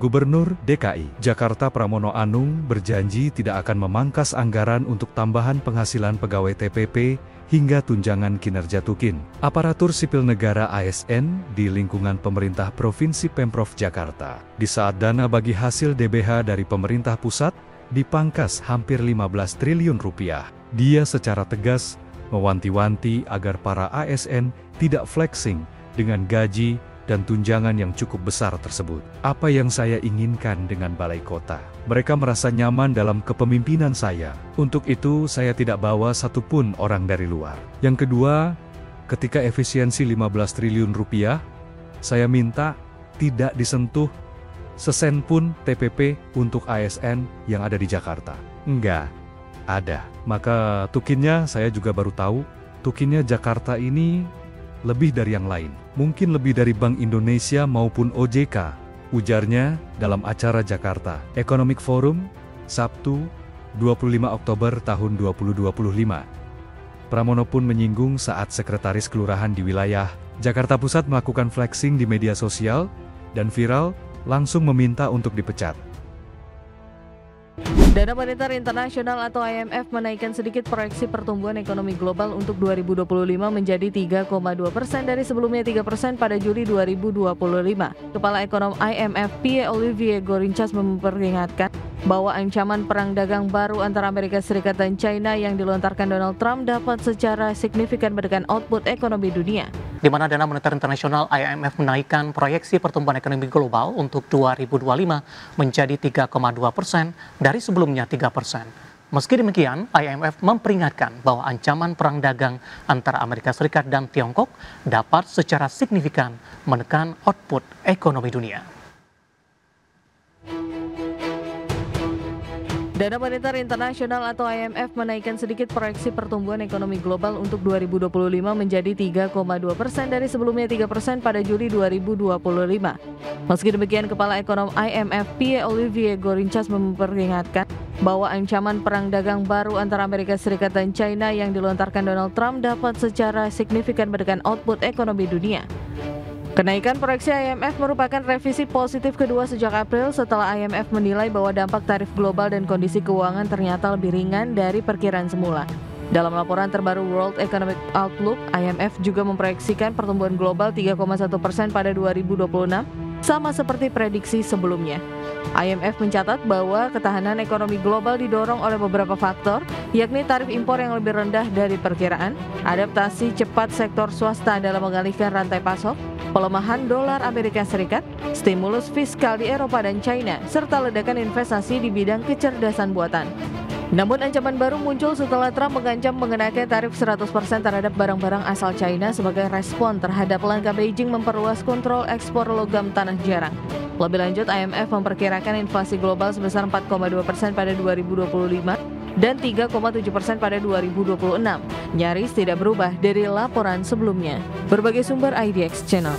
Gubernur DKI Jakarta Pramono Anung berjanji tidak akan memangkas anggaran untuk tambahan penghasilan pegawai TPP hingga tunjangan kinerja Tukin, aparatur sipil negara ASN di lingkungan pemerintah Provinsi Pemprov Jakarta. Di saat dana bagi hasil DBH dari pemerintah pusat dipangkas hampir 15 triliun rupiah, dia secara tegas mewanti-wanti agar para ASN tidak flexing dengan gaji dan tunjangan yang cukup besar tersebut. Apa yang saya inginkan dengan balai kota? Mereka merasa nyaman dalam kepemimpinan saya. Untuk itu, saya tidak bawa satupun orang dari luar. Yang kedua, ketika efisiensi 15 triliun rupiah, saya minta tidak disentuh sesen pun TPP untuk ASN yang ada di Jakarta. Enggak ada. Maka tukinnya saya juga baru tahu, tukinnya Jakarta ini lebih dari yang lain. Mungkin lebih dari Bank Indonesia maupun OJK, ujarnya dalam acara Jakarta Economic Forum, Sabtu, 25 Oktober tahun 2025. Pramono pun menyinggung saat sekretaris kelurahan di wilayah Jakarta Pusat melakukan flexing di media sosial dan viral, langsung meminta untuk dipecat. Dana Moneter Internasional atau IMF menaikkan sedikit proyeksi pertumbuhan ekonomi global untuk 2025 menjadi 3,2% dari sebelumnya 3% pada Juli 2025. Kepala Ekonom IMF Pierre-Olivier Gourinchas memperingatkan bahwa ancaman perang dagang baru antara Amerika Serikat dan China yang dilontarkan Donald Trump dapat secara signifikan menekan output ekonomi dunia. Di mana Dana Moneter Internasional IMF menaikkan proyeksi pertumbuhan ekonomi global untuk 2025 menjadi 3,2% dari sebelumnya 3%. Meski demikian, IMF memperingatkan bahwa ancaman perang dagang antara Amerika Serikat dan Tiongkok dapat secara signifikan menekan output ekonomi dunia. Dana Moneter Internasional atau IMF menaikkan sedikit proyeksi pertumbuhan ekonomi global untuk 2025 menjadi 3,2% dari sebelumnya 3% pada Juli 2025. Meski demikian, Kepala Ekonom IMF Pierre-Olivier Gourinchas memperingatkan bahwa ancaman perang dagang baru antara Amerika Serikat dan China yang dilontarkan Donald Trump dapat secara signifikan menekan output ekonomi dunia. Kenaikan proyeksi IMF merupakan revisi positif kedua sejak April setelah IMF menilai bahwa dampak tarif global dan kondisi keuangan ternyata lebih ringan dari perkiraan semula. Dalam laporan terbaru World Economic Outlook, IMF juga memproyeksikan pertumbuhan global 3,1% pada 2026, sama seperti prediksi sebelumnya. IMF mencatat bahwa ketahanan ekonomi global didorong oleh beberapa faktor, yakni tarif impor yang lebih rendah dari perkiraan, adaptasi cepat sektor swasta dalam mengalihkan rantai pasok, pelemahan dolar Amerika Serikat, stimulus fiskal di Eropa dan China, serta ledakan investasi di bidang kecerdasan buatan. Namun ancaman baru muncul setelah Trump mengancam mengenakan tarif 100% terhadap barang-barang asal China sebagai respon terhadap langkah Beijing memperluas kontrol ekspor logam tanah jarang. Lebih lanjut, IMF memperkirakan inflasi global sebesar 4,2% pada 2025 dan 3,7% pada 2026, nyaris tidak berubah dari laporan sebelumnya. Berbagai sumber IDX Channel.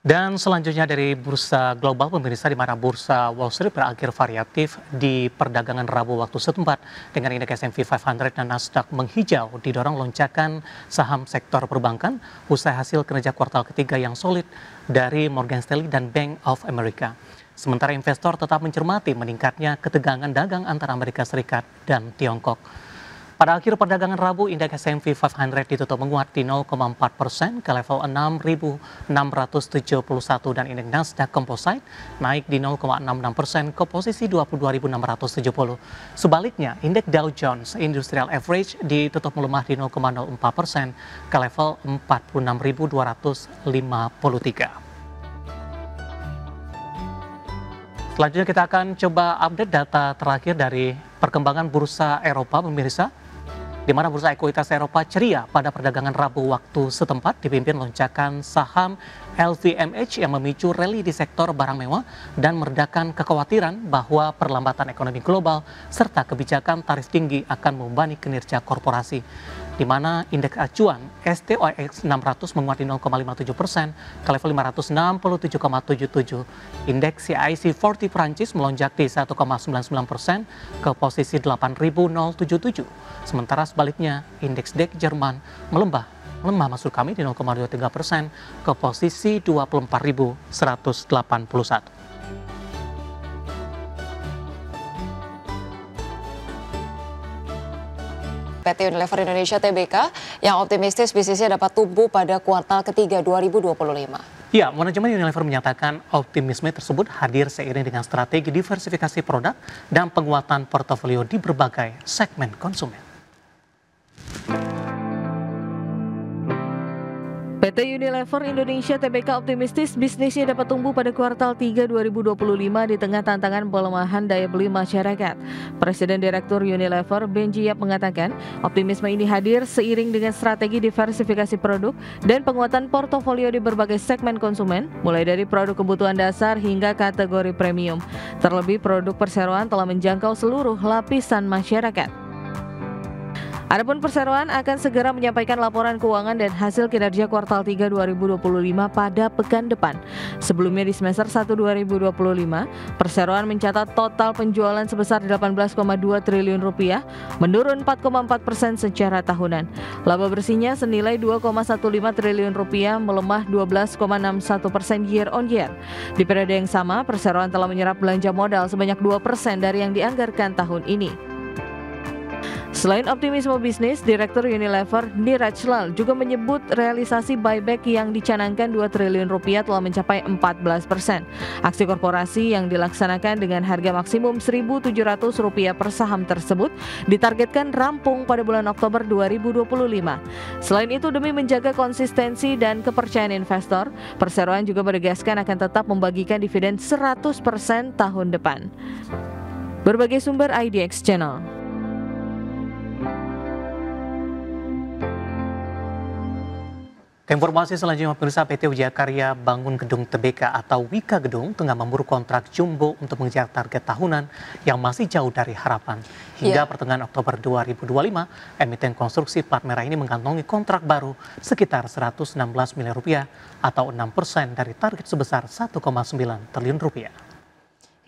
Dan selanjutnya dari bursa global pemirsa, di mana bursa Wall Street berakhir variatif di perdagangan Rabu waktu setempat dengan indeks S&P 500 dan Nasdaq menghijau didorong lonjakan saham sektor perbankan usai hasil kinerja kuartal ketiga yang solid dari Morgan Stanley dan Bank of America. Sementara investor tetap mencermati meningkatnya ketegangan dagang antara Amerika Serikat dan Tiongkok. Pada akhir perdagangan Rabu, indeks S&P 500 ditutup menguat di 0,4% ke level 6.671 dan indeks Nasdaq Composite naik di 0,66% ke posisi 22.670. Sebaliknya, indeks Dow Jones Industrial Average ditutup melemah di 0,04% ke level 46.253. Selanjutnya kita akan coba update data terakhir dari perkembangan bursa Eropa pemirsa, di mana bursa ekuitas Eropa ceria pada perdagangan Rabu waktu setempat dipimpin lonjakan saham LVMH yang memicu rally di sektor barang mewah dan meredakan kekhawatiran bahwa perlambatan ekonomi global serta kebijakan tarif tinggi akan membebani kinerja korporasi. Di mana indeks acuan STOXX 600 menguat di 0,57% ke level 567,77. Indeks CAC 40 Prancis melonjak di 1,99% ke posisi 8.077. Sementara sebaliknya, indeks DAX Jerman melembah melemah maksud kami di 0,23% ke posisi 24.181. PT Unilever Indonesia Tbk yang optimistis bisnisnya dapat tumbuh pada kuartal ketiga 2025. Ya, manajemen Unilever menyatakan optimisme tersebut hadir seiring dengan strategi diversifikasi produk dan penguatan portofolio di berbagai segmen konsumen. PT Unilever Indonesia Tbk optimistis bisnisnya dapat tumbuh pada kuartal 3 2025 di tengah tantangan pelemahan daya beli masyarakat. Presiden Direktur Unilever Benji Yap mengatakan optimisme ini hadir seiring dengan strategi diversifikasi produk dan penguatan portofolio di berbagai segmen konsumen, mulai dari produk kebutuhan dasar hingga kategori premium. Terlebih produk perseroan telah menjangkau seluruh lapisan masyarakat. Adapun perseroan akan segera menyampaikan laporan keuangan dan hasil kinerja kuartal 3 2025 pada pekan depan. Sebelumnya di semester 1 2025, perseroan mencatat total penjualan sebesar 18,2 triliun rupiah, menurun 4,4% secara tahunan. Laba bersihnya senilai 2,15 triliun rupiah, melemah 12,61% year on year. Di periode yang sama, perseroan telah menyerap belanja modal sebanyak 2% dari yang dianggarkan tahun ini. Selain optimisme bisnis, Direktur Unilever Niraj Lal juga menyebut realisasi buyback yang dicanangkan 2 triliun rupiah telah mencapai 14%. Aksi korporasi yang dilaksanakan dengan harga maksimum Rp1.700 per saham tersebut ditargetkan rampung pada bulan Oktober 2025. Selain itu, demi menjaga konsistensi dan kepercayaan investor, perseroan juga menegaskan akan tetap membagikan dividen 100% tahun depan. Berbagai sumber IDX Channel. Informasi selanjutnya, pemirsa, PT Wijaya Karya Bangun Gedung Tbk atau Wika Gedung tengah memburu kontrak jumbo untuk mengejar target tahunan yang masih jauh dari harapan. Hingga pertengahan Oktober 2025, emiten konstruksi plat merah ini mengantongi kontrak baru sekitar 116 miliar rupiah atau 6% dari target sebesar 1,9 triliun rupiah.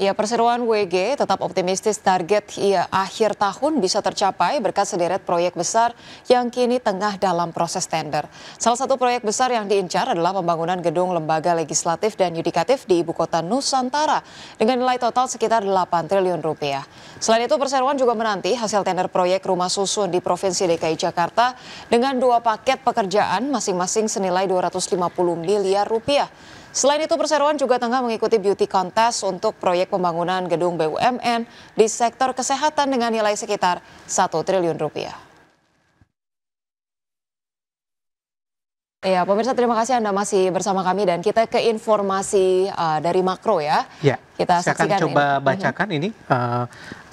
Ya, perseroan WG tetap optimistis target akhir tahun bisa tercapai berkat sederet proyek besar yang kini tengah dalam proses tender. Salah satu proyek besar yang diincar adalah pembangunan gedung lembaga legislatif dan yudikatif di ibu kota Nusantara dengan nilai total sekitar 8 triliun rupiah. Selain itu, perseroan juga menanti hasil tender proyek rumah susun di Provinsi DKI Jakarta dengan 2 paket pekerjaan masing-masing senilai 250 miliar rupiah. Selain itu, perseroan juga tengah mengikuti beauty contest untuk proyek pembangunan gedung BUMN di sektor kesehatan dengan nilai sekitar 1 triliun rupiah. Ya, pemirsa, terima kasih Anda masih bersama kami dan kita ke informasi dari makro ya. Ya, kita saya akan coba bacakan ini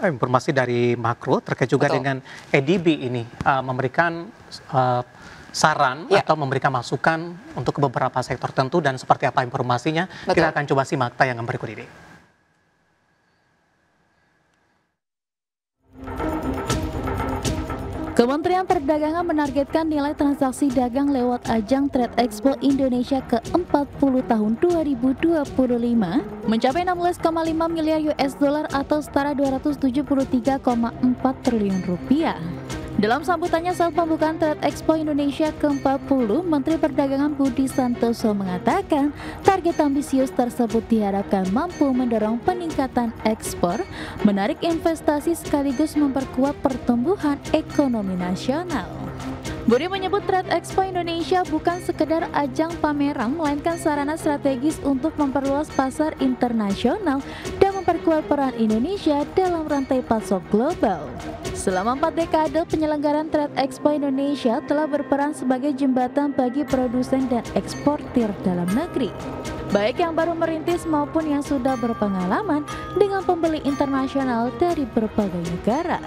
informasi dari makro terkait juga dengan EDB ini memberikan saran atau memberikan masukan untuk beberapa sektor tertentu dan seperti apa informasinya. Kita akan coba simak tayangan berikut ini. Kementerian Perdagangan menargetkan nilai transaksi dagang lewat ajang Trade Expo Indonesia ke-40 tahun 2025 mencapai 16,5 miliar US dollar atau setara 273,4 triliun rupiah. Dalam sambutannya saat pembukaan Trade Expo Indonesia ke-40, Menteri Perdagangan Budi Santoso mengatakan target ambisius tersebut diharapkan mampu mendorong peningkatan ekspor, menarik investasi sekaligus memperkuat pertumbuhan ekonomi nasional. Budi menyebut Trade Expo Indonesia bukan sekedar ajang pameran, melainkan sarana strategis untuk memperluas pasar internasional dan memperkuat peran Indonesia dalam rantai pasok global. Selama 4 dekade, penyelenggaraan Trade Expo Indonesia telah berperan sebagai jembatan bagi produsen dan eksportir dalam negeri, baik yang baru merintis maupun yang sudah berpengalaman dengan pembeli internasional dari berbagai negara.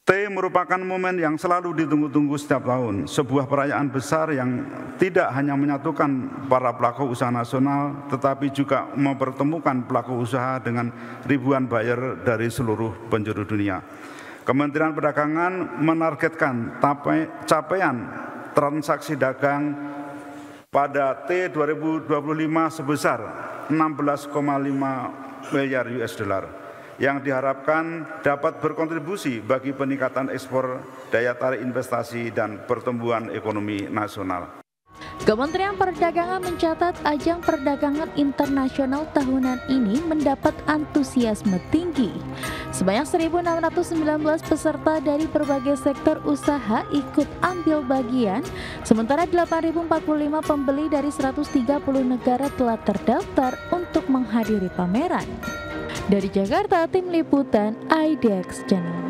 T merupakan momen yang selalu ditunggu-tunggu setiap tahun, sebuah perayaan besar yang tidak hanya menyatukan para pelaku usaha nasional, tetapi juga mempertemukan pelaku usaha dengan ribuan buyer dari seluruh penjuru dunia. Kementerian Perdagangan menargetkan capaian transaksi dagang pada T 2025 sebesar 16,5 miliar US dollar. yang diharapkan dapat berkontribusi bagi peningkatan ekspor, daya tarik investasi, dan pertumbuhan ekonomi nasional. Kementerian Perdagangan mencatat ajang perdagangan internasional tahunan ini mendapat antusiasme tinggi. Sebanyak 1.619 peserta dari berbagai sektor usaha ikut ambil bagian, sementara 8.045 pembeli dari 130 negara telah terdaftar untuk menghadiri pameran. Dari Jakarta, Tim Liputan IDX Channel.